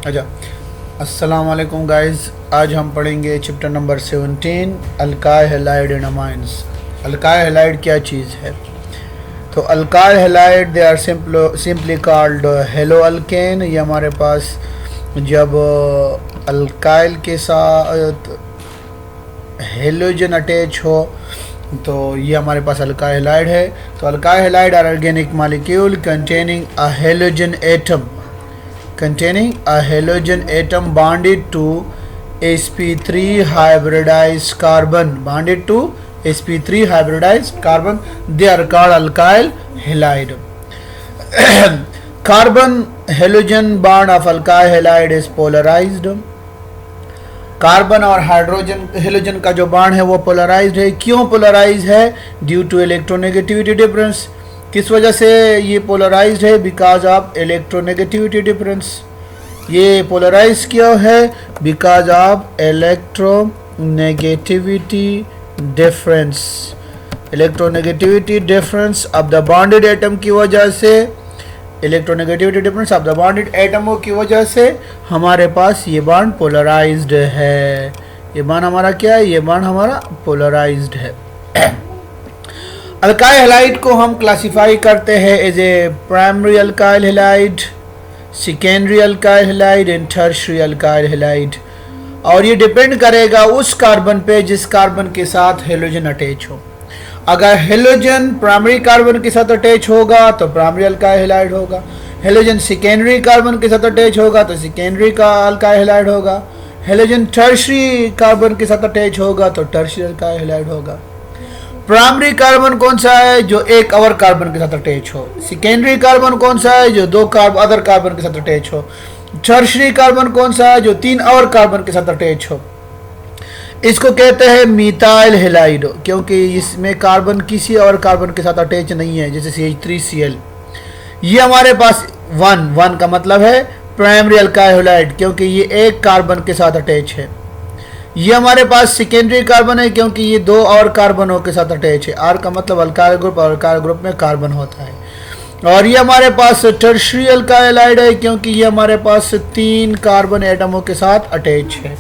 अच्छा, अस्सलाम वालेकुम गाइस। आज हम पढ़ेंगे chapter number 17 alkyl halide and amines. Alkyl halide क्या चीज़ है? तो alkyl halide they are simply called halo alkane. ये हमारे पास जब अल्काइल के साथ हेलोजन अटैच हो तो ये हमारे पास अल्काइल हैलाइड है। तो alkyl halide are organic molecule containing a halogen atom bonded to sp3 hybridized carbon. They are called alkyl halide. Carbon halogen bond of alkyl halide is polarized. Carbon और hydrogen halogen का जो bond है वो polarised है। क्यों polarize है? Due to electronegativity difference. किस वजह से ये पोलराइज्ड है? Because of electronegativity difference. ये पोलराइज क्यों है? Because of electronegativity difference. Electronegativity difference of the bonded atom की वजह से, electronegativity difference of the bonded एटमों की वजह से हमारे पास ये बॉन्ड पोलराइज्ड है। ये बॉन्ड हमारा क्या है? ये बॉन्ड हमारा पोलराइज्ड है। अल्काइल हैलाइड को हम क्लासिफाई करते हैं as a primary alkyl halide, secondary alkyl halide and tertiary alkyl halide. और ये डिपेंड करेगा उस कार्बन पे जिस कार्बन के साथ हेलोजन अटैच हो। अगर हेलोजन प्राइमरी कार्बन के साथ अटैच होगा तो प्राइमरी अल्काइल हैलाइड होगा। हेलोजन सेकेंडरी कार्बन के साथ अटैच होगा तो सेकेंडरी का अल्काइल हैलाइड होगा। हेलोजन टर्शियरी कार्बन के साथ अटैच होगा तो टर्शियरी अल्काइल हैलाइड होगा। प्राइमरी कार्बन कौन सा है? जो एक और कार्बन के साथ अटैच हो। सेकेंडरी कार्बन कौन सा है? जो दो अदर कार्बन के साथ अटैच हो। टर्शियरी कार्बन कौन सा है? जो तीन और कार्बन के साथ अटैच हो। इसको कहते हैं मिथाइल हैलाइड, क्योंकि इसमें कार्बन किसी और कार्बन के साथ अटैच नहीं है, जैसे CH3Cl। ये हमारे पास वन का मतलब है प्राइमरी अल्काइल हैलाइड, क्योंकि ये एक कार्बन के साथ अटैच है। ये हमारे पास सेकेंडरी कार्बन है, क्योंकि ये दो और कार्बनों के साथ अटैच है। आर का मतलब अल्काइल ग्रुप, और अल्काइल ग्रुप में कार्बन होता है। और ये हमारे पास टर्शियरी अल्काइल हैलाइड है, क्योंकि ये हमारे पास तीन कार्बन एटमों के साथ अटैच है।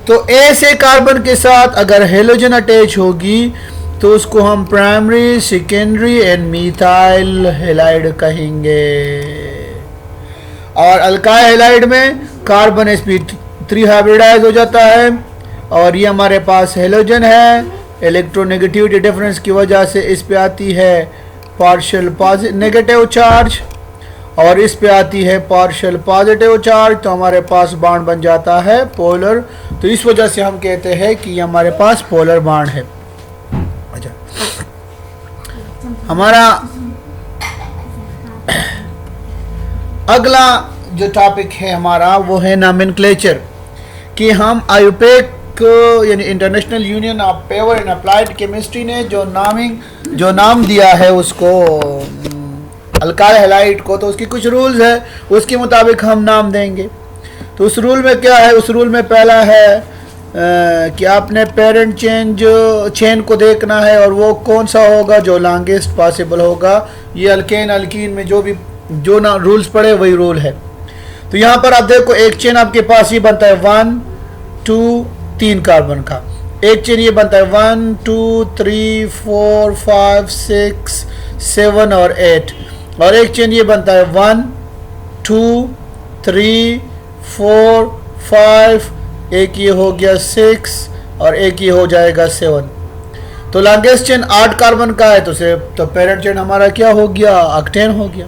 तो ऐसे कार्बन के साथ अगर हेलोजन अटैच होगी तो उसको हम primary, secondary and methyl halide कहेंगे। और अल्काइल हैलाइड में कार्बन sp3 हाइब्रिडाइज हो जाता है। और ये हमारे पास हेलोजन है। इलेक्ट्रोनेगेटिविटी डिफरेंस की वजह से इस पे आती है पार्शियल नेगेटिव चार्ज और इस पे आती है पार्शियल पॉजिटिव चार्ज। तो हमारे पास बॉन्ड बन जाता है पोलर। तो इस वजह से हम कहते हैं कि ये हमारे पास पोलर बॉन्ड है। अच्छा, हमारा अगला जो टॉपिक है हमारा वो है नॉमेनक्लेचर, कि हम आईयूपैक यानी international union of pure and applied chemistry ने जो नाम दिया है उसको अल्काइल हैलाइड को, तो उसकी कुछ रूल्स है, उसके मुताबिक हम नाम देंगे। तो उस रूल में क्या है? उस रूल में पहला है कि आपने पेरेंट चेन को देखना है, और वो कौन सा होगा? जो लॉन्गेस्ट पॉसिबल होगा। ये अल्केन अल्कीन में जो ना रूल्स पड़े वही रूल है। तो यहाँ पर आप देखो, एक चेन आपके पास ये बनता है 1 2 3 कार्बन का। एक चेन ये बनता है 1 2 3 4 5 6 7 और 8। और एक चेन ये बनता है 1 2 3 4 5, एक ये हो गया 6 और एक ये हो जाएगा 7। तो लॉन्गेस्ट चेन 8 कार्बन का है, तो पेरेंट चेन हमारा क्या हो गया? ऑक्टेन हो गया।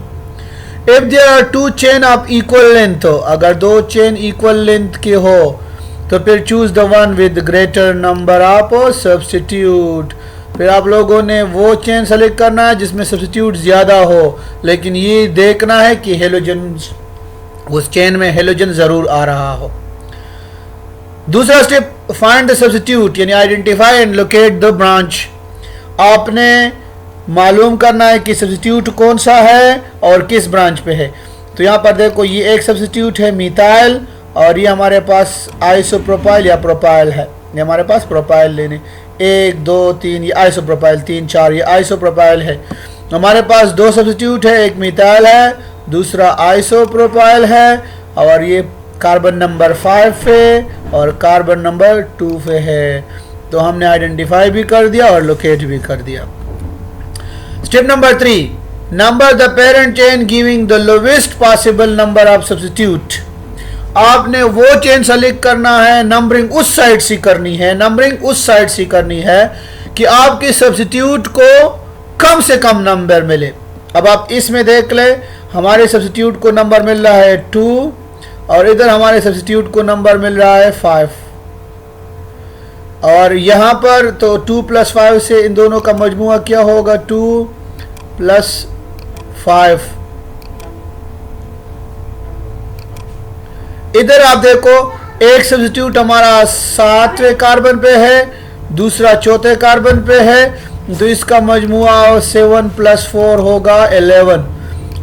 If there are 2 chain of equal length हो, अगर दो चेन इक्वल लेंथ के हो तो फिर choose the one with greater number of substitute. फिर आप लोगों ने वो चेन सेलेक्ट करना है जिसमें सब्स्टिट्यूट ज़्यादा हो, लेकिन ये देखना है कि हेलोजन, उस चेन में हेलोजन ज़रूर आ रहा हो। दूसरा स्टेप, फाइंड द सब्स्टिट्यूट, यानी identify and locate the branch. आपने मालूम करना है कि सब्स्टिट्यूट कौन सा है और किस ब्रांच पे है। तो यहाँ पर देखो, ये एक सब्स्टिट्यूट है मिथाइल, और ये हमारे पास आइसोप्रोपाइल या प्रोपाइल है। ये हमारे पास प्रोपाइल लेने 1 2 3, ये आइसोप्रोपाइल 3 4, ये आइसोप्रोपाइल है। हमारे पास दो सब्स्टिट्यूट है, एक मिथाइल है, दूसरा आइसोप्रोपाइल है, और ये कार्बन नंबर 5 पे और कार्बन नंबर 2 पे है। तो हमने आइडेंटिफाई भी कर दिया और लोकेट भी कर दिया। Step number 3, number the parent chain giving the lowest possible number of substitute. आपने वो चेन सेलेक्ट करना है, नंबरिंग उस साइड से करनी है, नंबरिंग उस साइड से करनी है कि आपके सब्स्टिट्यूट को कम से कम नंबर मिले। अब आप इसमें देख ले, हमारे सब्स्टिट्यूट को नंबर मिल रहा है 2 और इधर हमारे सब्स्टिट्यूट को नंबर मिल रहा है 5 और यहाँ पर तो 2 + 5 से इन दोनों का मजमुआ क्या होगा, 2 + 5। इधर आप देखो एक सब्स्टिट्यूट हमारा 7वें कार्बन पे है, दूसरा 4थे कार्बन पे है, तो इसका मजमुआ 7 + 4 होगा 11।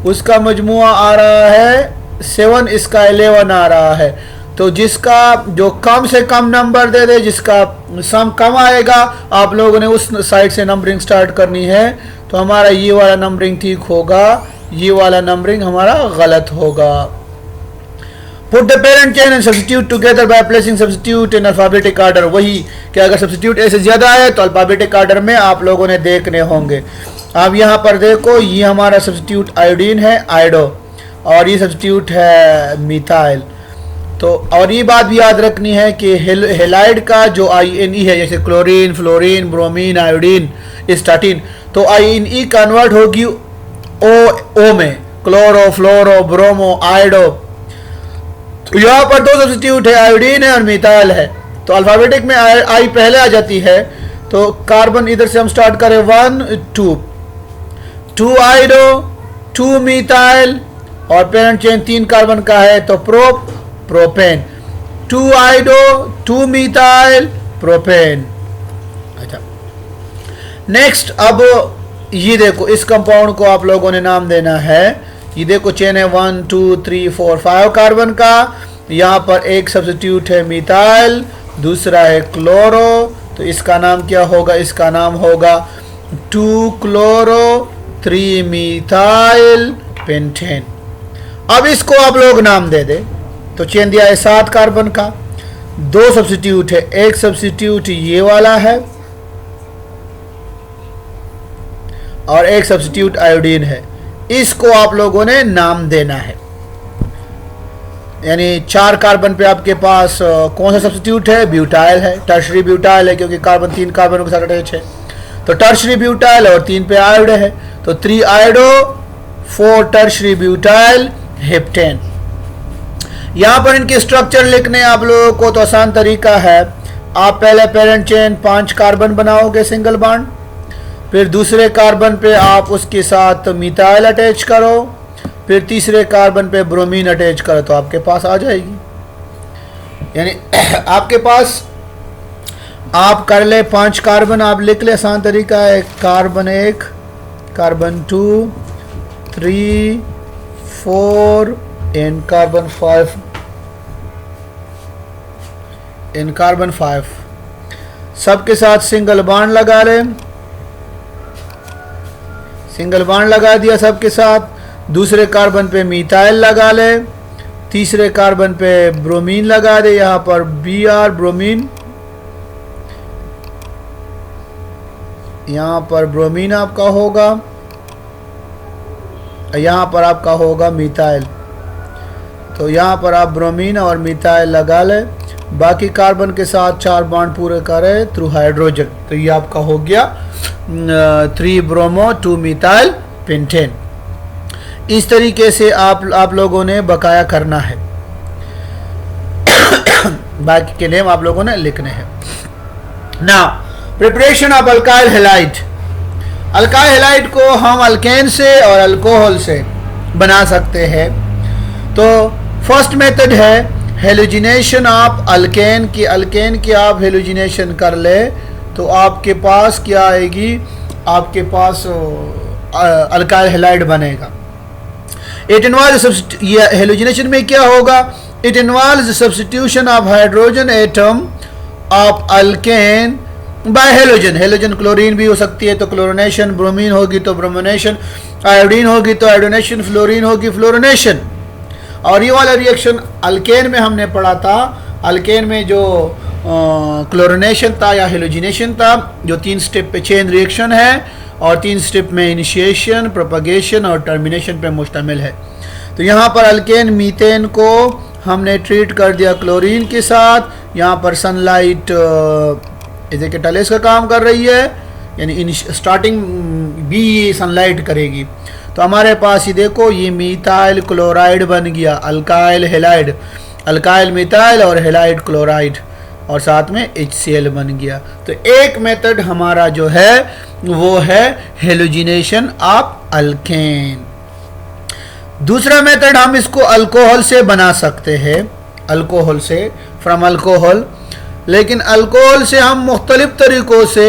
उसका मजमुआ आ रहा है 7, इसका 11 आ रहा है। तो जिसका जो कम से कम नंबर दे दे, जिसका सम कम आएगा, आप लोगों ने उस साइड से नंबरिंग स्टार्ट करनी है। तो हमारा ये वाला नंबरिंग ठीक होगा, ये वाला नंबरिंग हमारा गलत होगा। Put the parent chain and substitute together by placing substitute in alphabetic order. वही कि अगर सब्स्टिट्यूट ऐसे ज्यादा है तो अल्फाबेटिक ऑर्डर में आप लोगों ने देखने होंगे। अब यहाँ पर देखो, ये हमारा सब्स्टिट्यूट आयोडीन है, आयोडो, और ये सब्स्टिट्यूट है मिथाइल। तो और ये बात भी याद रखनी है कि हेलाइड का जो INE है, जैसे क्लोरीन, फ्लोरीन, ब्रोमीन, आयोडीन, स्टाटीन, तो INE कन्वर्ट होगी O में, क्लोरो, फ्लोरो, ब्रोमो, आयोडो। तो यहाँ पर 2 सब्स्टिट्यूट है, आयोडीन है और मिथाइल है। तो अल्फाबेटिक में I पहले आ जाती है। तो कार्बन इधर से हम स्टार्ट करें 1 2 आयोडो, 2 मिथाइल और पेरेंट चेन 3 कार्बन का है तो प्रोपेन, 2 आयोडो, 2 मिथाइल, प्रोपेन। अच्छा, नेक्स्ट अब ये देखो, इस कंपाउंड को आप लोगों ने नाम देना है। ये देखो चेन है 1 2 3 4 5 कार्बन का। यहाँ पर एक सब्स्टिट्यूट है मिथाइल, दूसरा है क्लोरो, तो इसका नाम क्या होगा, इसका नाम होगा 2 क्लोरो 3 मिथाइल पेंटेन। अब इसको आप लोग नाम दे दे। तो चेन दिया है 7 कार्बन का, 2 सब्स्टिट्यूट है, एक सब्स्टिट्यूट ये वाला है और एक सब्स्टिट्यूट आयोडीन है। इसको आप लोगों ने नाम देना है। यानी 4 कार्बन पे आपके पास कौन सा सब्स्टिट्यूट है, ब्यूटाइल है, टर्शरी ब्यूटाइल है, क्योंकि कार्बन 3 कार्बनों के साथ अटैच है। तो टर्शरी ब्यूटाइल और 3 पे आयोड है, तो 3 आयोडो 4 टर्शरी ब्यूटाइल हेप्टेन। यहाँ पर इनके स्ट्रक्चर लिखने आप लोगों को तो आसान तरीका है। आप पहले पेरेंट चेन 5 कार्बन बनाओगे सिंगल बॉन्ड, फिर दूसरे कार्बन पे आप उसके साथ मिथाइल अटैच करो, फिर तीसरे कार्बन पे ब्रोमीन अटैच करो, तो आपके पास आ जाएगी। यानी आपके पास आप कर ले 5 कार्बन, आप लिख ले, आसान तरीका है। Carbon 1, carbon 2 3 4 and carbon 5 in carbon 5 सबके साथ सिंगल बॉन्ड लगा ले। सिंगल बॉन्ड लगा दिया सबके साथ। दूसरे कार्बन पे मिथाइल लगा ले, तीसरे कार्बन पे ब्रोमीन लगा दे। यहाँ पर Br ब्रोमीन, यहाँ पर ब्रोमीन आपका होगा, यहाँ पर आपका होगा मिथाइल। तो यहाँ पर आप ब्रोमीन और मिथाइल लगा ले। बाकी कार्बन के साथ 4 बॉन्ड पूरे करें थ्रू हाइड्रोजन। तो ये आपका हो गया 3 ब्रोमो 2 मिथाइल पेंटेन। इस तरीके से आप लोगों ने बकाया करना है। बाकी के नेम आप लोगों ने लिखने हैं। Now preparation of alkyl halide. Alkyl halide को हम अल्केन से और अल्कोहल से बना सकते हैं। तो फर्स्ट मेथड है हेलोजिनेशन ऑफ अल्केन की आप हेलोजिनेशन कर ले तो आपके पास क्या आएगी, आपके पास अल्काइल हैलाइड बनेगा। इट इन्वॉल्व्स, ये हेलोजिनेशन में क्या होगा, it involves substitution of hydrogen atom of alkane bye halogen. Halogen chlorine भी हो सकती है तो क्लोरोनेशन, ब्रोमीन होगी तो ब्रोमोनेशन, आयोडीन होगी तो आयोडोनेशन, फ्लोरीन होगी फ्लोरोनेशन। और ये वाला रिएक्शन अल्केन में हमने पढ़ा था। अल्केन में जो क्लोरिनेशन था या हेलोजिनेशन था, जो 3 स्टेप पे चेन रिएक्शन है और 3 स्टेप में इनिशिएशन, प्रोपगेशन और टर्मिनेशन पे मुश्तमिल है। तो यहाँ पर अल्केन मीथेन को हमने ट्रीट कर दिया क्लोरीन के साथ। यहाँ पर सनलाइट इसे कैटालिस्ट का काम कर रही है, यानी स्टार्टिंग भी ये सनलाइट करेगी। तो हमारे पास ये देखो, ये मीथाइल क्लोराइड बन गया, अल्काइल हेलाइड, अल्काइल मीथाइल और हेलाइड क्लोराइड, और साथ में HCl बन गया। तो एक मेथड हमारा जो है वो है हेलोजिनेशन ऑफ अल्केन। दूसरा मेथड हम इसको अल्कोहल से बना सकते हैं, अल्कोहल से, फ्रॉम अल्कोहल। लेकिन अल्कोहल से हम मुख्तलिफ तरीक़ों से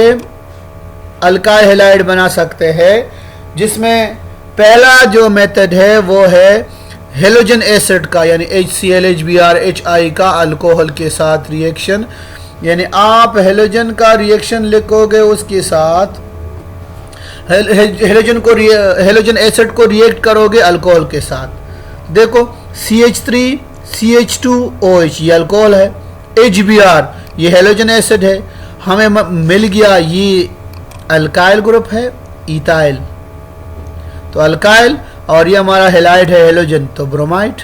अल्काइल हेलाइड बना सकते हैं, जिसमें पहला जो मेथड है वो है हेलोजन एसिड का, यानी HCl HBr HI का अल्कोहल के साथ रिएक्शन। यानी आप हेलोजन का रिएक्शन लिखोगे, उसके साथ हेलोजन एसिड को रिएक्ट करोगे अल्कोहल के साथ। देखो CH3 CH2OH ये अल्कोहल है, HBr ये हेलोजन एसिड है, हमें मिल गया ये अल्काइल ग्रुप है, इथाइल, तो अल्काइल, और ये हमारा हेलाइड है हेलोजन, तो ब्रोमाइड।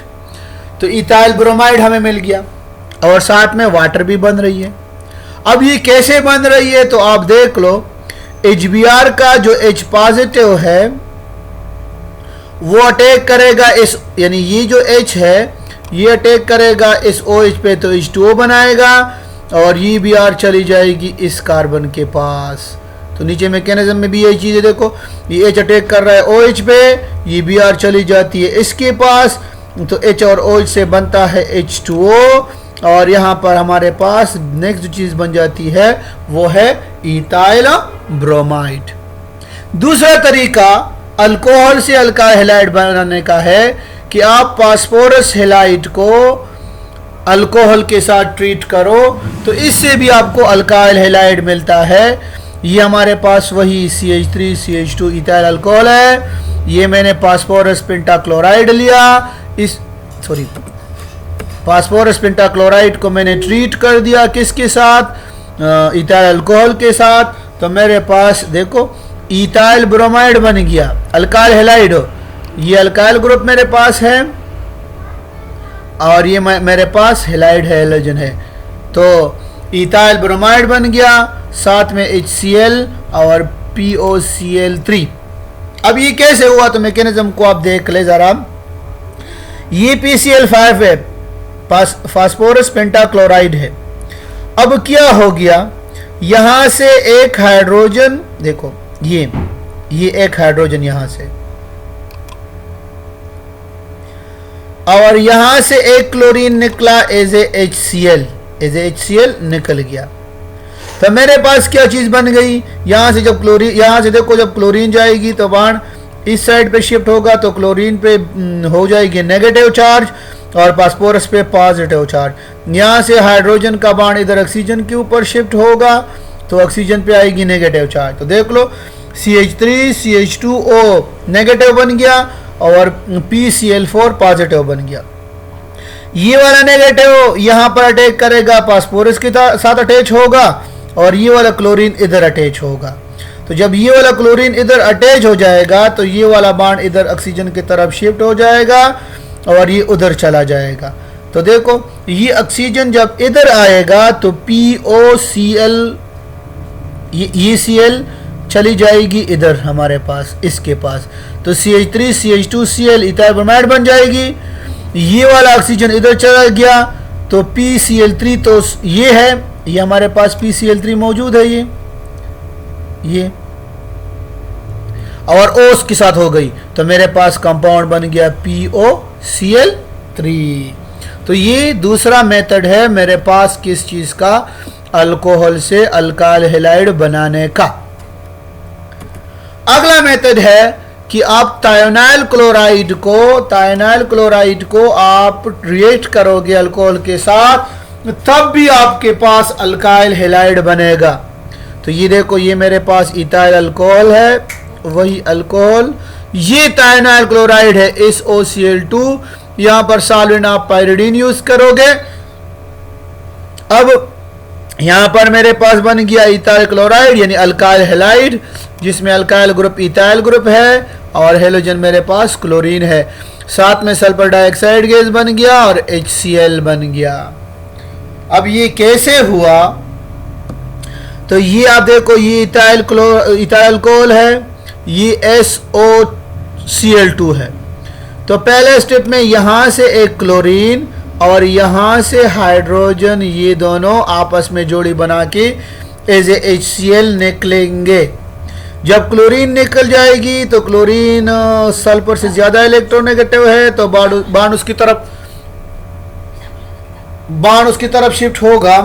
तो इथाइल ब्रोमाइड हमें मिल गया, और साथ में वाटर भी बन रही है। अब ये कैसे बन रही है तो आप देख लो, HBr का जो H पॉजिटिव है वो अटैक करेगा इस, यानी ये जो H है ये अटैक करेगा इस OH पे, तो H2O बनाएगा, और ये Br चली जाएगी इस कार्बन के पास। तो नीचे मैकेनिज्म में भी यही चीज़ है, देखो ये H अटैक कर रहा है OH पे, ये Br चली जाती है इसके पास, तो H और OH से बनता है H2O, और यहाँ पर हमारे पास नेक्स्ट चीज़ बन जाती है वो है इथाइल ब्रोमाइड। दूसरा तरीका अल्कोहल से अल्काइल हेलाइड बनाने का है कि आप फास्फोरस हेलाइड को अल्कोहल के साथ ट्रीट करो, तो इससे भी आपको अल्काइल हेलाइड मिलता है। ये हमारे पास वही CH3 CH2 इथाइल अल्कोहल है। ये मैंने फास्फोरस पेंटाक्लोराइड लिया, इस फास्फोरस पेंटाक्लोराइड को मैंने ट्रीट कर दिया किसके साथ, इथाइल अल्कोहल के साथ। तो मेरे पास देखो इथाइल ब्रोमाइड बन गया, अल्काइल हेलाइड, ये अल्काइल ग्रुप मेरे पास है, और ये मेरे पास हेलाइड है, हेलोजन है। तो इथाइल ब्रोमाइड बन गया, साथ में HCl और POCl3। अब ये कैसे हुआ, तो मैकेनिज्म को आप देख ले जरा। ये PCl5 है, फास्फोरस पेंटाक्लोराइड है। अब क्या हो गया, यहां से एक हाइड्रोजन, देखो ये एक हाइड्रोजन यहां से, और यहां से एक क्लोरीन निकला एज ए HCl निकल गया। तो मेरे पास क्या चीज बन गई, यहां से जब क्लोरीन, यहां से देखो जब क्लोरीन जाएगी तो बाण इस साइड पे शिफ्ट होगा, तो क्लोरीन पे हो जाएगी नेगेटिव चार्ज और फास्फोरस पे पॉजिटिव चार्ज। यहाँ से हाइड्रोजन का बाण इधर ऑक्सीजन के ऊपर शिफ्ट होगा, तो ऑक्सीजन पे आएगी नेगेटिव चार्ज। तो देख लो CH3 CH2O नेगेटिव बन गया और PCl4 पॉजिटिव बन गया। ये वाला नेगेटिव यहाँ पर अटैक करेगा, फास्फोरस के साथ अटैच होगा, और ये वाला क्लोरीन इधर अटैच होगा। तो जब ये वाला क्लोरीन इधर अटैच हो जाएगा, तो ये वाला बाण इधर ऑक्सीजन की तरफ शिफ्ट हो जाएगा और ये उधर चला जाएगा। तो देखो ये ऑक्सीजन जब इधर आएगा तो POCl, ये Cl चली जाएगी इधर हमारे पास, इसके पास, तो CH3 CH2Cl इथाइल ब्रोमाइड बन जाएगी। ये वाला ऑक्सीजन इधर चला गया तो PCl3, तो ये है, ये हमारे पास PCl3 मौजूद है, ये और O के साथ हो गई, तो मेरे पास कंपाउंड बन गया POCl3। तो ये दूसरा मेथड है मेरे पास किस चीज का, अल्कोहल से अल्काइल हेलाइड बनाने का। अगला मेथड है कि आप थायोनाइल क्लोराइड को आप रिएक्ट करोगे अल्कोहल के साथ, तब भी आपके पास अल्काइल हेलाइड बनेगा। तो ये देखो, ये मेरे पास इथाइल अल्कोहल है, वही अल्कोहल, ये थायोनाइल क्लोराइड है SOCl2, यहाँ पर सॉल्वेंट आप पायरिडीन यूज करोगे। अब यहाँ पर मेरे पास बन गया इथाइल क्लोराइड यानी अल्काइल हैलाइड, जिसमें अल्काइल ग्रुप इथाइल ग्रुप है और हेलोजन मेरे पास क्लोरीन है। साथ में सल्फर डाइऑक्साइड गैस बन गया और HCl बन गया। अब ये कैसे हुआ, तो ये आप देखो, ये इथाइल कोल है, ये SOCl2 है। तो पहले स्टेप में यहां से एक क्लोरीन और यहां से हाइड्रोजन, ये दोनों आपस में जोड़ी बना के एज ए HCl निकलेंगे। जब क्लोरीन निकल जाएगी तो क्लोरीन सल्फर से ज्यादा इलेक्ट्रोनेगेटिव है, तो बाण उसकी तरफ शिफ्ट होगा,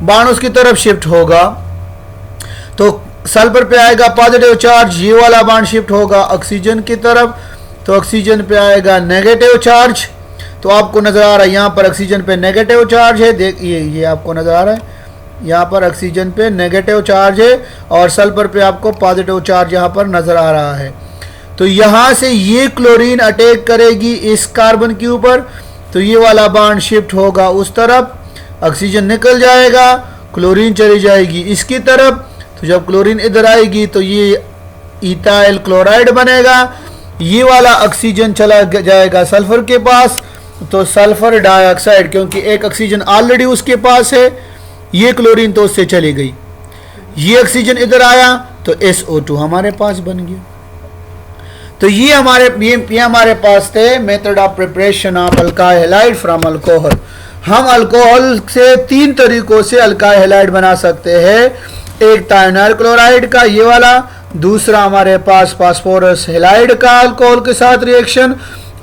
बाण उसकी तरफ शिफ्ट होगा। तो सल्फर पे आएगा पॉजिटिव चार्ज, ये वाला बाण शिफ्ट होगा ऑक्सीजन की तरफ, तो ऑक्सीजन पे आएगा नेगेटिव चार्ज। तो आपको नजर आ रहा है यहाँ पर ऑक्सीजन पे नेगेटिव चार्ज है, देखिए ये आपको नजर आ रहा है, यहाँ पर ऑक्सीजन पे नेगेटिव चार्ज है और सल्फर पे आपको पॉजिटिव चार्ज यहाँ पर नजर आ रहा है। तो यहाँ से ये क्लोरीन अटैक करेगी इस कार्बन के ऊपर, तो ये वाला बाण शिफ्ट होगा उस तरफ, ऑक्सीजन निकल जाएगा, क्लोरीन चली जाएगी इसकी तरफ। तो जब क्लोरीन इधर आएगी तो ये इथाइल क्लोराइड बनेगा, ये वाला ऑक्सीजन चला जाएगा सल्फर के पास, तो सल्फर डाइऑक्साइड, क्योंकि एक ऑक्सीजन ऑलरेडी उसके पास है, ये क्लोरीन तो उससे चली गई, ये ऑक्सीजन इधर आया तो SO2 हमारे पास बन गया। तो ये हमारे पास थे method of preparation of alkyl halide from alcohol. हम अल्कोहल से 3 तरीकों से अल्काइल हैलाइड बना सकते हैं, एक थायोनाइल क्लोराइड का ये वाला, दूसरा हमारे पास फास्फोरस हैलाइड का अल्कोहल के साथ रिएक्शन,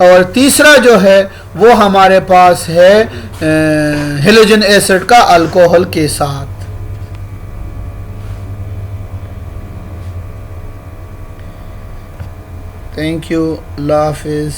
और तीसरा जो है वो हमारे पास है हेलोजन एसिड का अल्कोहल के साथ। थैंक यू, अल्लाह हाफिज़।